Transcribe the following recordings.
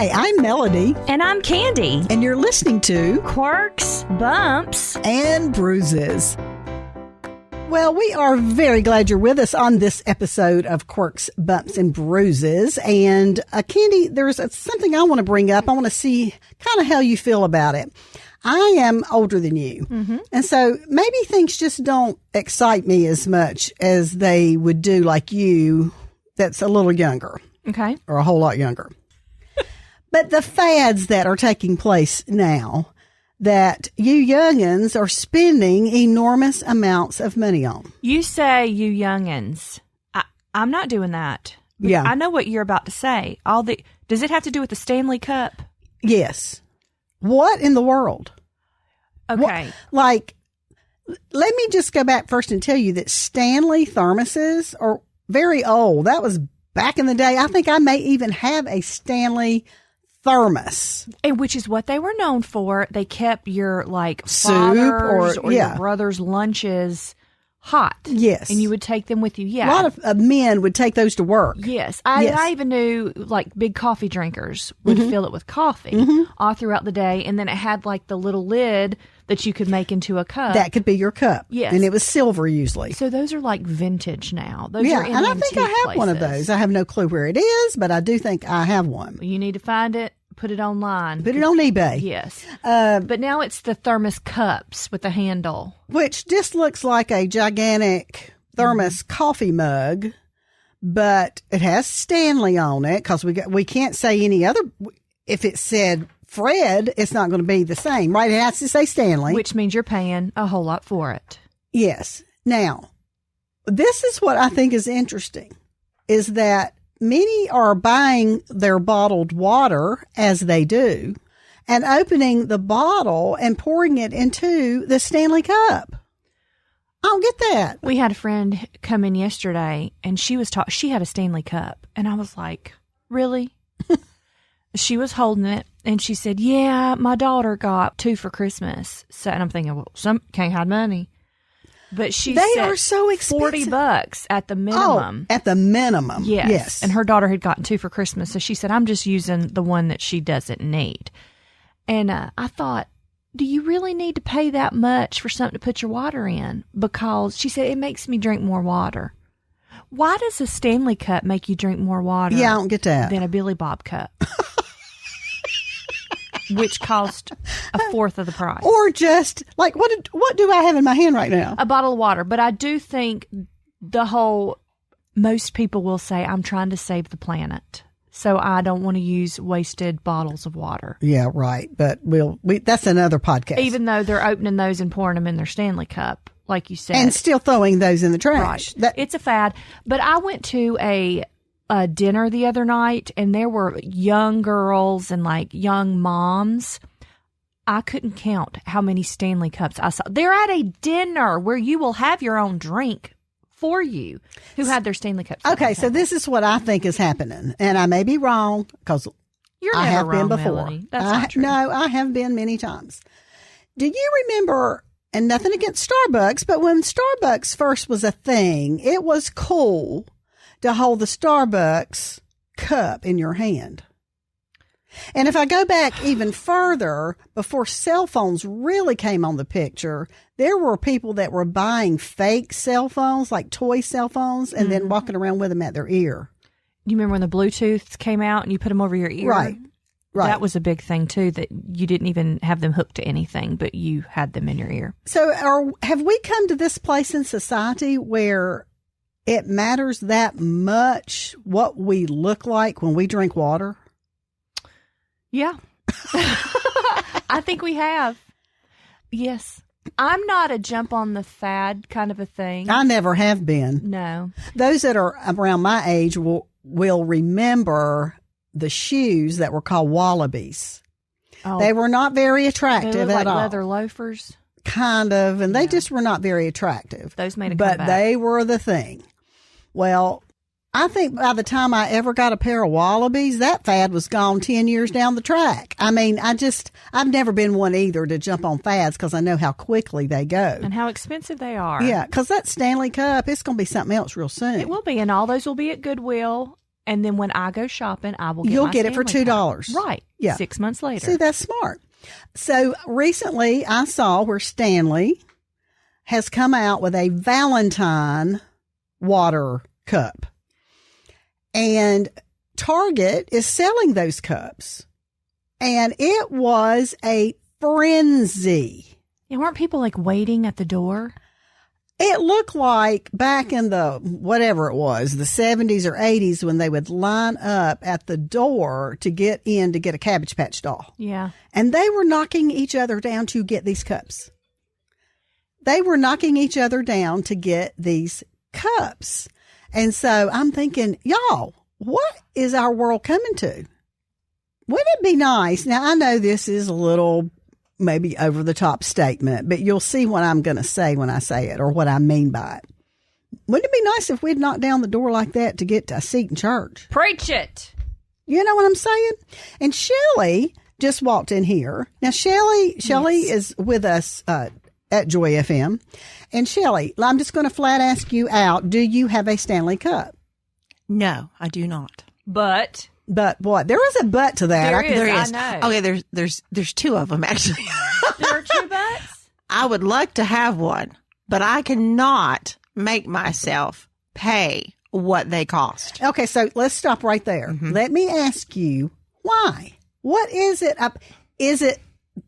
Hi, I'm Melody. And I'm Candi. And you're listening to Quirks, Bumps, and Bruises. Well, we are very glad you're with us on this episode of Quirks, Bumps, and Bruises. And Candi, there's something I want to bring up. I want to see kind of how you feel about it. I am older than you. Mm-hmm. And so maybe things just don't excite me as much as they would do like you that's a little younger. Okay. Or a whole lot younger. But the fads that are taking place now that you youngins are spending enormous amounts of money on. You say you youngins. I'm not doing that. Yeah. I know what you're about to say. Does it have to do with the Stanley Cup? Yes. What in the world? Okay. Let me just go back first and tell you that Stanley thermoses are very old. That was back in the day. I think I may even have a Stanley thermos. And which is what they were known for. They kept your soup father's or yeah. your brother's lunches hot. Yes. And you would take them with you. Yeah. A lot of men would take those to work. Yes. Yes. I even knew big coffee drinkers would fill it with coffee all throughout the day. And then it had the little lid that you could make into a cup. That could be your cup. Yes. And it was silver usually. So those are vintage now. Those yeah. are in And I think I have places. one of those. I have no clue where it is, but I do think I have one. You need to find it. Put it online. Put it on eBay. Yes. But now it's the thermos cups with the handle. Which just looks like a gigantic thermos coffee mug, but it has Stanley on it because we can't say any other. If it said Fred, it's not going to be the same, right? It has to say Stanley. Which means you're paying a whole lot for it. Yes. Now, this is what I think is interesting, is that many are buying their bottled water as they do and opening the bottle and pouring it into the Stanley Cup. I don't get that. We had a friend come in yesterday and she was she had a Stanley Cup and I was like, really? She was holding it and she said, yeah, my daughter got 2 for Christmas. So, and I'm thinking, well, some can't hide money. But they are so expensive. $40 at the minimum. Oh, at the minimum. Yes. And her daughter had gotten 2 for Christmas. So she said, I'm just using the one that she doesn't need. And I thought, do you really need to pay that much for something to put your water in? Because she said, it makes me drink more water. Why does a Stanley Cup make you drink more water? Yeah, I don't get that. Than a Billy Bob cup. Which cost 1/4 of the price. Or just what do I have in my hand right now? A bottle of water. But I do think most people will say, I'm trying to save the planet. So I don't want to use wasted bottles of water. Yeah, right. But that's another podcast. Even though they're opening those and pouring them in their Stanley Cup, like you said. And still throwing those in the trash. Right. It's a fad. But I went to a dinner the other night and there were young girls and young moms. I couldn't count how many Stanley Cups I saw. They're at a dinner where you will have your own drink for you who had their Stanley Cups. Okay, so this is what I think is happening. And I may be wrong because I have been wrong, before. Melody. That's not true. No, I have been many times. Do you remember, and nothing against Starbucks, but when Starbucks first was a thing, it was cool to hold the Starbucks cup in your hand. And if I go back even further, before cell phones really came on the picture, there were people that were buying fake cell phones, like toy cell phones, and then walking around with them at their ear. You remember when the Bluetooths came out and you put them over your ear? Right. That was a big thing, too, that you didn't even have them hooked to anything, but you had them in your ear. So have we come to this place in society where it matters that much what we look like when we drink water? Yeah. I think we have. Yes. I'm not a jump on the fad kind of a thing. I never have been. No. Those that are around my age will remember the shoes that were called wallabies. Oh, they were not very attractive they look at all. Leather loafers. Kind of, and they just were not very attractive. Those made a But comeback. they were the thing. Well, I think by the time I ever got a pair of wallabies, that fad was gone 10 years down the track. I mean, I've never been one either to jump on fads because I know how quickly they go. And how expensive they are. Yeah, because that Stanley Cup, it's going to be something else real soon. It will be, and all those will be at Goodwill. And then when I go shopping, I will get You'll my get it for Stanley Cup. $2. Right. Yeah. 6 months later. See, that's smart. So recently I saw where Stanley has come out with a Valentine water cup. And Target is selling those cups. And it was a frenzy. And weren't people like waiting at the door? It looked like back in the, whatever it was, the 70s or 80s when they would line up at the door to get in to get a Cabbage Patch doll. Yeah. And they were knocking each other down to get these cups. They were knocking each other down to get these cups. And so I'm thinking, y'all, what is our world coming to? Wouldn't it be nice? Now, I know this is a little maybe over the top statement, but you'll see what I'm going to say when I say it or what I mean by it. Wouldn't it be nice if we'd knock down the door like that to get a seat in church? Preach it. You know what I'm saying? And Shelley just walked in here. Now, Shelley Yes. is with us at Joy FM. And Shelley, I'm just going to flat ask you out. Do you have a Stanley Cup? No, I do not. But what? There is a but to that. There is. There I is. know. Okay, there's two of them actually. there are 2 buts. I would like to have one, but I cannot make myself pay what they cost. Okay, so let's stop right there. Mm-hmm. Let me ask you why. What is it? Is it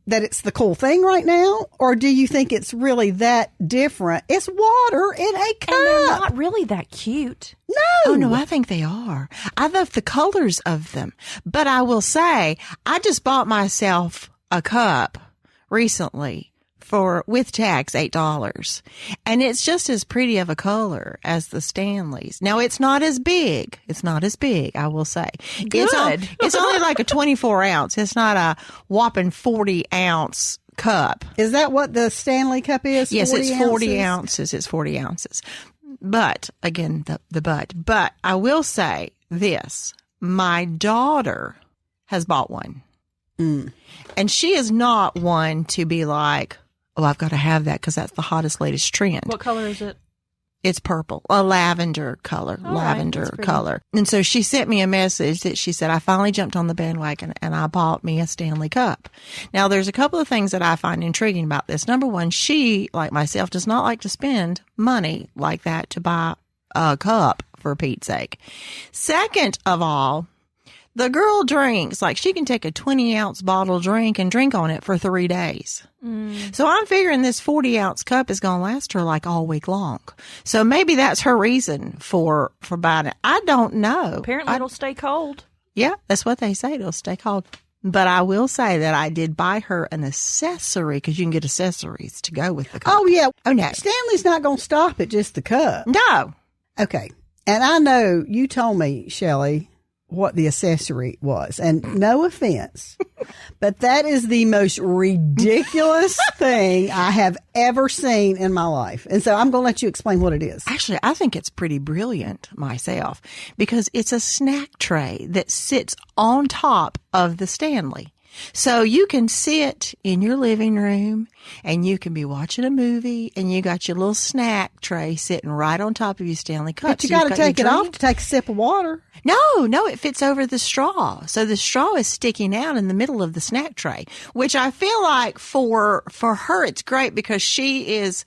that it's the cool thing right now, or do you think it's really that different? It's water in a cup. And they're not really that cute. No. Oh no, I think they are. I love the colors of them. But I will say, I just bought myself a cup recently for, with tax, $8. And it's just as pretty of a color as the Stanleys. Now, it's not as big. It's not as big, I will say. Good. It's only like a 24 ounce. It's not a whopping 40 ounce cup. Is that what the Stanley Cup is? Yes, it's 40 ounces? ounces. It's 40 ounces. But again, but I will say this. My daughter has bought one. And she is not one to be like, oh, I've got to have that because that's the hottest, latest trend. What color is it? It's purple, a lavender color, All right, lavender that's pretty. color. And so she sent me a message that she said, I finally jumped on the bandwagon and I bought me a Stanley Cup. Now, there's a couple of things that I find intriguing about this. Number one, she, like myself, does not like to spend money like that to buy a cup, for Pete's sake. Second of all, the girl drinks, like she can take a 20-ounce bottle drink and drink on it for 3 days. So I'm figuring this 40-ounce cup is going to last her like all week long. So maybe that's her reason for buying it. I don't know. Apparently it'll stay cold. Yeah, that's what they say. It'll stay cold. But I will say that I did buy her an accessory because you can get accessories to go with the cup. Oh, yeah. Oh, no. Stanley's not going to stop at just the cup. No. Okay. And I know you told me, Shelley, what the accessory was. And no offense, but that is the most ridiculous thing I have ever seen in my life. And so I'm going to let you explain what it is. Actually, I think it's pretty brilliant myself because it's a snack tray that sits on top of the Stanley. So you can sit in your living room and you can be watching a movie and you got your little snack tray sitting right on top of your Stanley Cup. But you got to take it off to take a sip of water. No, it fits over the straw. So the straw is sticking out in the middle of the snack tray, which I feel like for her, it's great because she's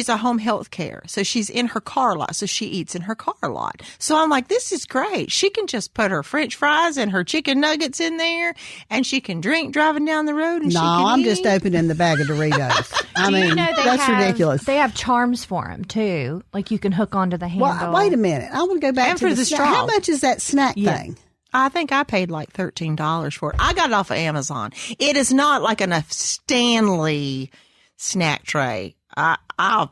a home health care. So she's in her car a lot. So she eats in her car a lot. So I'm like, this is great. She can just put her French fries and her chicken nuggets in there and she can drink driving down the road. And No, she can I'm eat. just opening the bag of Doritos. I Do mean, you know that's ridiculous. They have charms for them too. Like you can hook onto the handle. Well, wait a minute. I want to go back And to for the snack. straw. How much is that snack Yeah. thing? I think I paid like $13 for it. I got it off of Amazon. It is not like a Stanley snack tray. I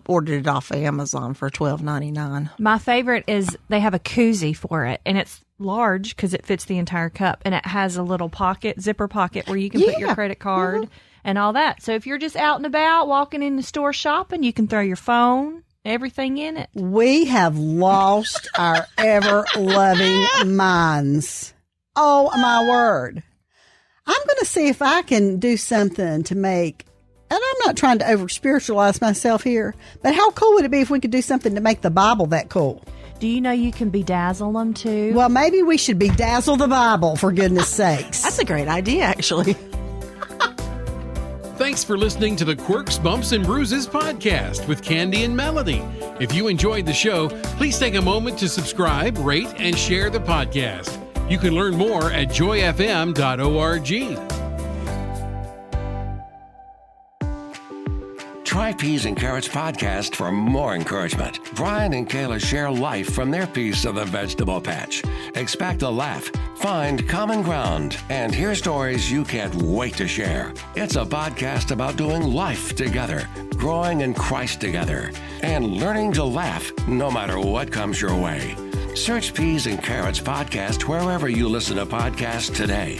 ordered it off of Amazon for $12.99. My favorite is they have a koozie for it, and it's large because it fits the entire cup, and it has a little zipper pocket where you can put your credit card and all that. So if you're just out and about, walking in the store shopping, you can throw your phone, everything in it. We have lost our ever-loving minds. Oh, my word. I'm going to see if I can do something to make, and I'm not trying to over-spiritualize myself here, but how cool would it be if we could do something to make the Bible that cool? Do you know you can bedazzle them too? Well, maybe we should bedazzle the Bible, for goodness sakes. That's a great idea, actually. Thanks for listening to the Quirks, Bumps, and Bruises podcast with Candi and Melody. If you enjoyed the show, please take a moment to subscribe, rate, and share the podcast. You can learn more at joyfm.org. Try Peas and Carrots podcast for more encouragement. Brian and Kayla share life from their piece of the vegetable patch. Expect a laugh, find common ground, and hear stories you can't wait to share. It's a podcast about doing life together, growing in Christ together, and learning to laugh no matter what comes your way. Search Peas and Carrots podcast wherever you listen to podcasts today.